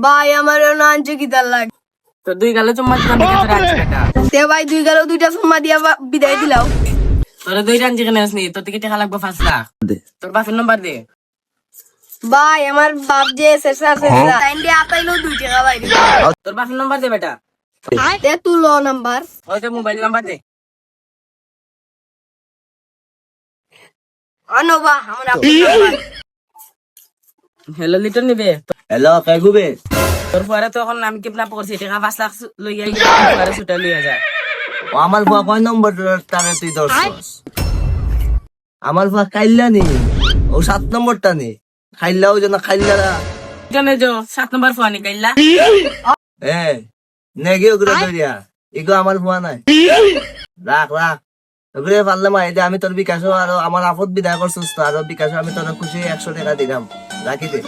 ভাই আমার আনছে কি তার লাগ তো 2 গালে চুম্মা দিলাম দেখে তোর আনছি বেটা। তে ভাই 2 গেল 2টা সুম্মা দিয়া বিদায় দিলাও। তোর 2 আনছি কেন আসনি? তোর থেকে টাকা লাগবে 5 লাখ। তোর বাপের নাম্বার দে। ভাই আমার বাপ যে শেষা টাইম দিয়ে আতাইলো 2 টাকা ভাই তোর বাপের নাম্বার দে বেটা। তে তুলো নাম্বার ওই তো মোবাইল নাম্বার দে। আনোবা আমার আপনার নাম্বার হ্যালো লিটন নিবে। হ্যালো কে গুবে তোর পরে তো এখন আমি কিডন্যাপ করছি, টাকা 5 লাখ লইয়া পরে ছুটা লইয়া যায়। ও আমার ফুয়া কয় নম্বর টানে তুই ধরছস? আমার ফুয়া খাইল্লা নি, ও 7 নম্বরটা নি। খাইল্লাও যেন খাইল্লা লিটনে যো 7 নাম্বার ফোন নিকাইলা। এ নেগে ওগুলো ধরিয়া ইগো আমার ফুয়া নাই। রাখ রাখ ওগুলো পারলে মা এটা আমি তোর বিকাশও আরো আমার আপদ বিদায় করছিস তো আরো বিকাশও আমি তোর খুশি 100 টাকা দিলাম, রাখি দে।